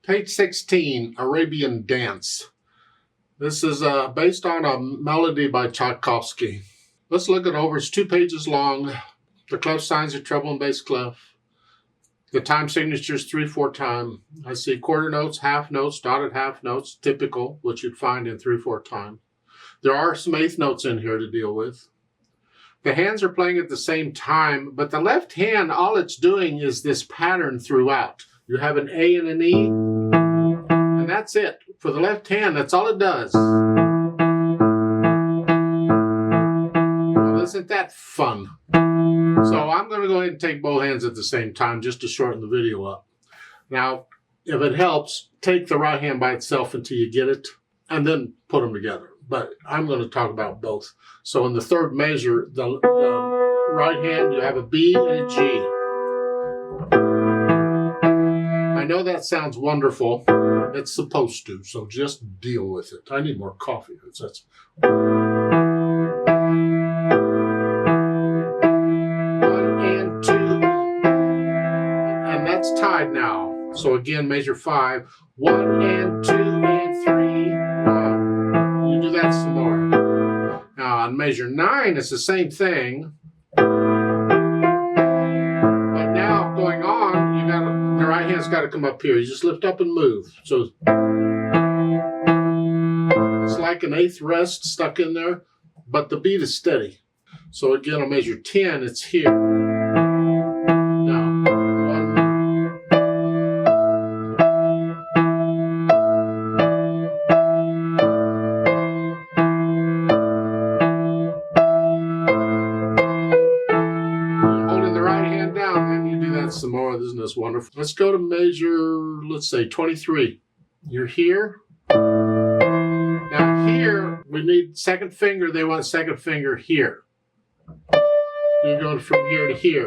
Page 16, Arabian Dance. This is based on a melody by Tchaikovsky. Let's look it over. It's 2 pages long. The clef signs are treble and bass clef. The time signature is 3/4 time. I see quarter notes, half notes, dotted half notes, typical, which you'd find in 3/4 time. There are some eighth notes in here to deal with. The hands are playing at the same time, but the left hand, all it's doing is this pattern throughout. You have an A and an E, and that's it. For the left hand, that's all it does. Well, isn't that fun? So I'm going to go ahead and take both hands at the same time just to shorten the video up. Now, if it helps, take the right hand by itself until you get it, and then put them together. But I'm going to talk about both. So in the third measure, the right hand, you have a B and a G. I know that sounds wonderful. It's supposed to, so just deal with it. I need more coffee. That's 1 and 2. And that's tied now. So again, measure 5. 1 and 2 and 3. 1. You do that some more. Now on measure 9, it's the same thing. But now going on, the right hand's got to come up here. You just lift up and move. So it's like an eighth rest stuck in there, but the beat is steady. So again, on measure 10, it's here. Now, 1. Holding the right hand down, then you do that some more. Isn't this wonderful? Let's go to measure, let's say 23. You're here. Now here, we need second finger. They want second finger here. You're going from here to here.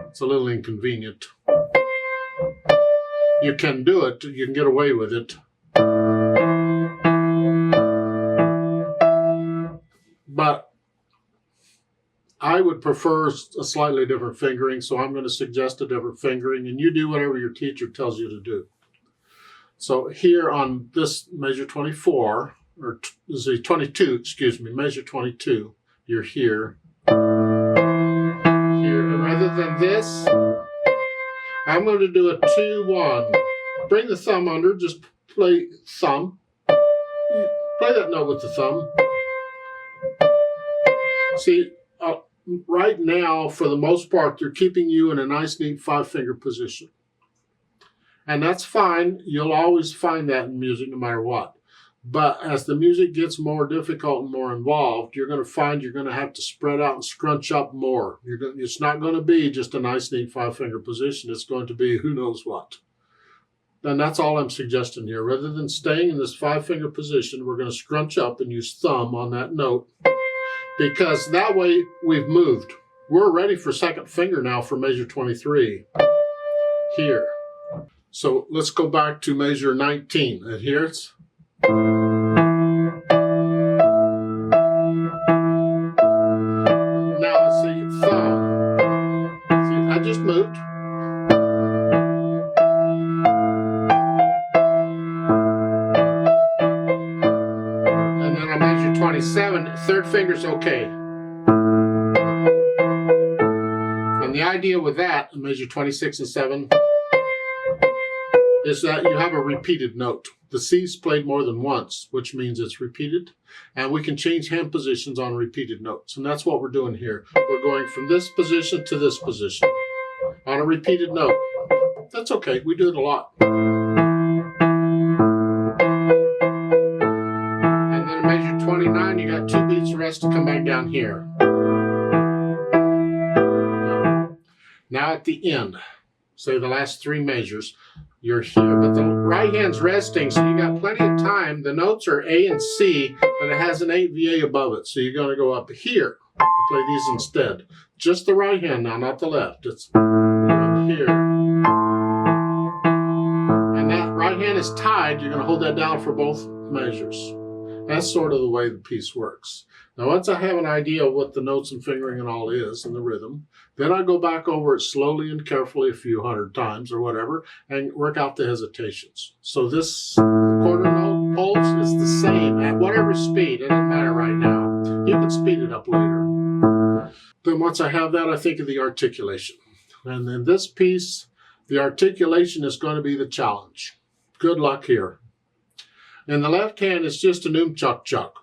It's a little inconvenient. You can do it. You can get away with it. But I would prefer a slightly different fingering, so I'm going to suggest a different fingering, and you do whatever your teacher tells you to do. So here on this measure 24, or 22, excuse me, measure 22, you're here. Here, and rather than this, I'm going to do a 2-1. Bring the thumb under, just play thumb. Play that note with the thumb. See, right now, for the most part, they're keeping you in a nice, neat 5-finger position. And that's fine. You'll always find that in music no matter what. But as the music gets more difficult and more involved, you're going to find you're going to have to spread out and scrunch up more. It's not going to be just a nice, neat 5-finger position. It's going to be who knows what. And that's all I'm suggesting here. Rather than staying in this 5-finger position, we're going to scrunch up and use thumb on that note. Because that way we've moved. We're ready for second finger now for measure 23. Here. So let's go back to measure 19. And here it's. Now let's see, thumb. See, I just moved. And then on measure 27, third finger's okay. And the idea with that, in measure 26 and 7, is that you have a repeated note. The C's played more than once, which means it's repeated. And we can change hand positions on repeated notes. And that's what we're doing here. We're going from this position to this position on a repeated note. That's okay. We do it a lot. And then in measure 29, you got 2 beats rest to come back down here. Now at the end, say the last 3 measures, you're here, but the right hand's resting, so you got plenty of time. The notes are A and C, but it has an 8 VA above it, so you're going to go up here and play these instead. Just the right hand now, not the left. It's up here. And that right hand is tied. You're going to hold that down for both measures. That's sort of the way the piece works. Now, once I have an idea of what the notes and fingering and all is and the rhythm, then I go back over it slowly and carefully a few hundred times or whatever and work out the hesitations. So this quarter note pulse is the same at whatever speed. It doesn't matter right now. You can speed it up later. Then once I have that, I think of the articulation. And in this piece, the articulation is going to be the challenge. Good luck here. In the left hand, it's just an chuck chuck.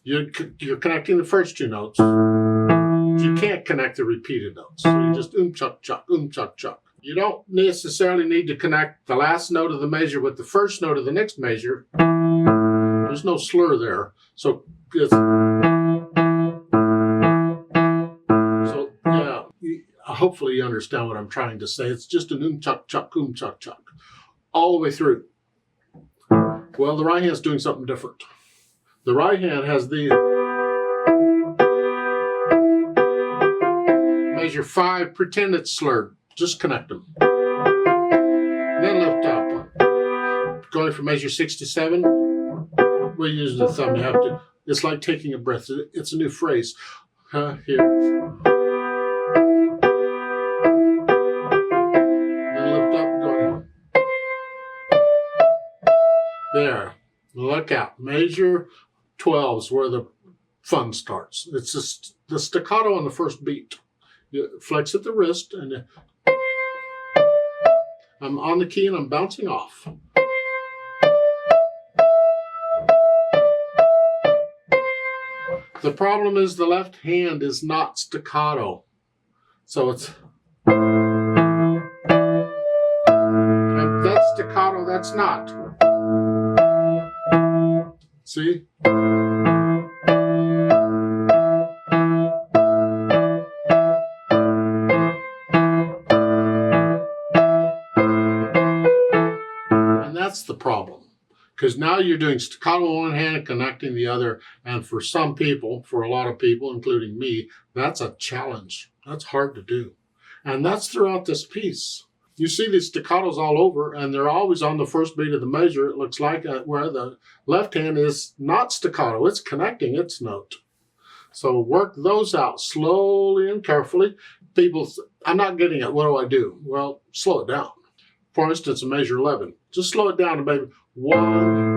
You're connecting the first two notes. You can't connect the repeated notes. So you just chuck chuck, chuck chuck. You don't necessarily need to connect the last note of the measure with the first note of the next measure. There's no slur there. So yeah, hopefully you understand what I'm trying to say. It's just an chuck chuck, chuck chuck, all the way through. Well, the right hand's doing something different. The right hand has the measure 5, pretend it's slurred. Just connect them. Then lift up. Going from measure 6 to 7, we're using the thumb. You have to, it's like taking a breath. It's a new phrase. Here. Then lift up, going. There. Look out. Measure 12 is where the fun starts. It's just the staccato on the first beat. You flex at the wrist, and I'm on the key and I'm bouncing off. The problem is the left hand is not staccato. So it's... And that's staccato, that's not. See? And that's the problem. Because now you're doing staccato on one hand and connecting the other. And for some people, for a lot of people, including me, that's a challenge. That's hard to do. And that's throughout this piece. You see these staccatos all over, and they're always on the first beat of the measure. It looks like where the left hand is not staccato. It's connecting its note. So work those out slowly and carefully. People, I'm not getting it. What do I do? Well, slow it down. For instance, a measure 11. Just slow it down to maybe 1.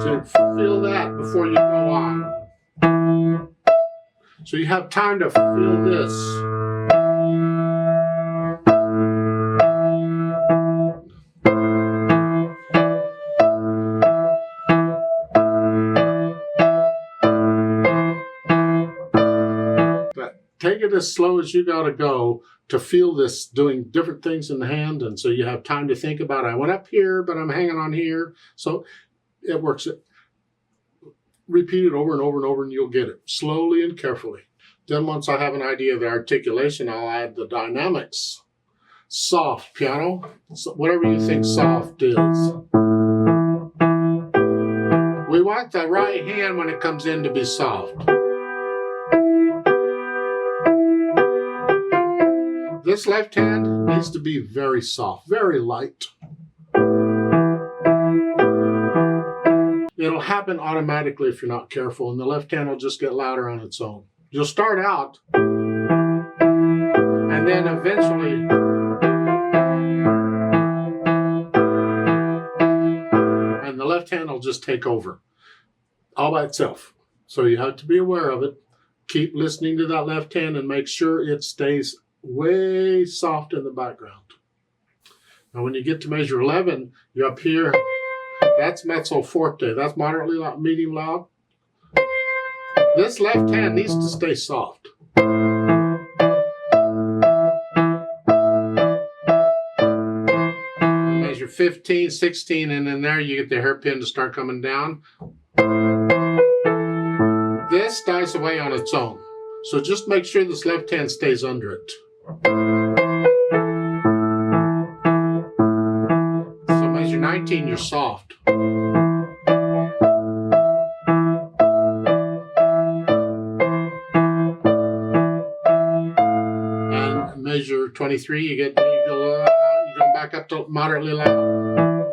So feel that before you go on. So you have time to feel this. But take it as slow as you gotta go to feel this doing different things in the hand, and so you have time to think about it. I went up here, but I'm hanging on here. So it works. Repeat it over and over and over, and you'll get it slowly and carefully. Then once I have an idea of the articulation, I'll add the dynamics. Soft piano, whatever you think soft is. We want the right hand when it comes in to be soft. This left hand needs to be very soft, very light. It'll happen automatically if you're not careful, and the left hand will just get louder on its own. You'll start out, and then eventually, and the left hand will just take over all by itself. So you have to be aware of it. Keep listening to that left hand and make sure it stays way soft in the background. Now when you get to measure 11, you're up here. That's mezzo forte. That's moderately loud, medium loud. This left hand needs to stay soft. Measure 15, 16, and in there you get the hairpin to start coming down. This dies away on its own. So just make sure this left hand stays under it. So measure 19, you're soft. And measure 23, you go back up to moderately loud.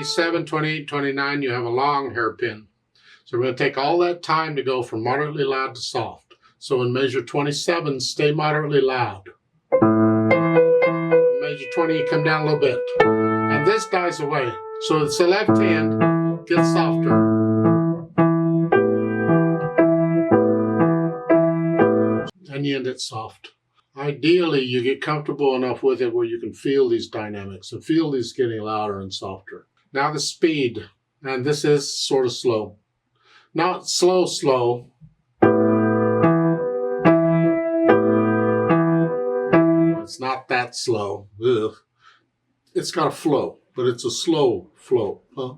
27, 28, 29, you have a long hairpin. So we're going to take all that time to go from moderately loud to soft. So in measure 27, stay moderately loud. In measure 20, come down a little bit. And this dies away. So it's the left hand gets softer. And you end it soft. Ideally, you get comfortable enough with it where you can feel these dynamics and feel these getting louder and softer. Now the speed, and this is sort of slow. Not slow, slow. It's not that slow. Ugh. It's got a flow, but it's a slow flow. Huh?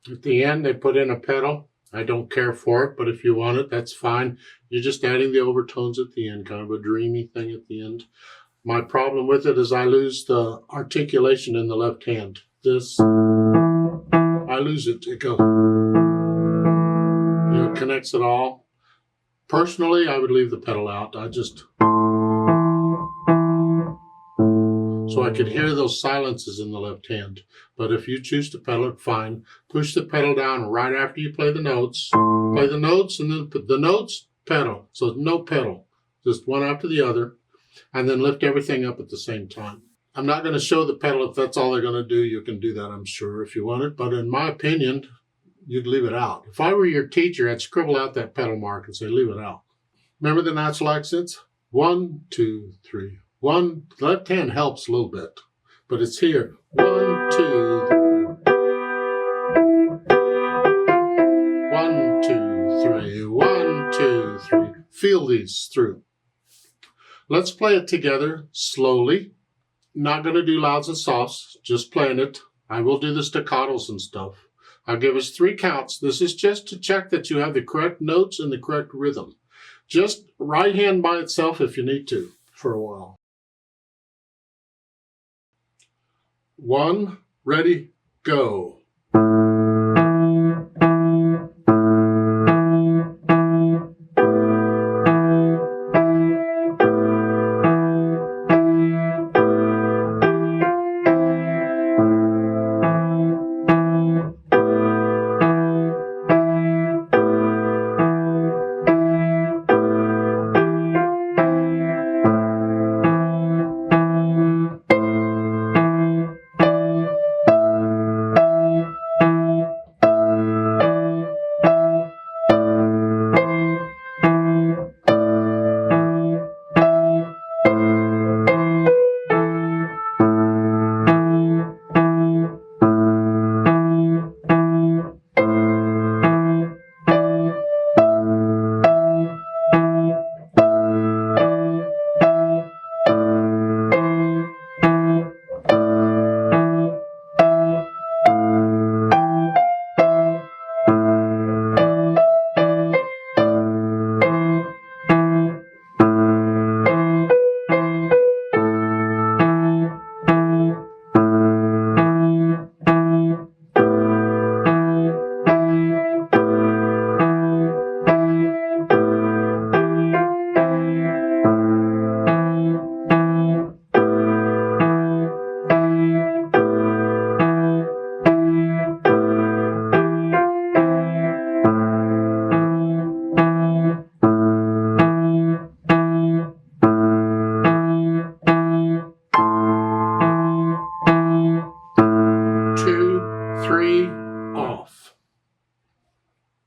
At the end, they put in a pedal. I don't care for it, but if you want it, that's fine. You're just adding the overtones at the end, kind of a dreamy thing at the end. My problem with it is I lose the articulation in the left hand. This, I lose it. It goes, it connects it all. Personally, I would leave the pedal out. So I could hear those silences in the left hand. But if you choose to pedal it, fine. Push the pedal down right after you play the notes. Play the notes and then put the notes, pedal. So no pedal, just one after the other. And then lift everything up at the same time. I'm not going to show the pedal. If that's all they're going to do, you can do that, I'm sure, if you want it. But in my opinion, you'd leave it out. If I were your teacher, I'd scribble out that pedal mark and say, leave it out. Remember the natural accents? 1, 2, 3. One, left hand helps a little bit, but it's here. 1, 2, 1, 2, 3, 1, 2, 3. Feel these through. Let's play it together slowly. Not going to do louds and softs, just playing it. I will do the staccatos and stuff. I'll give us 3 counts. This is just to check that you have the correct notes and the correct rhythm. Just right hand by itself if you need to for a while. 1, ready, go. 2, 3, off.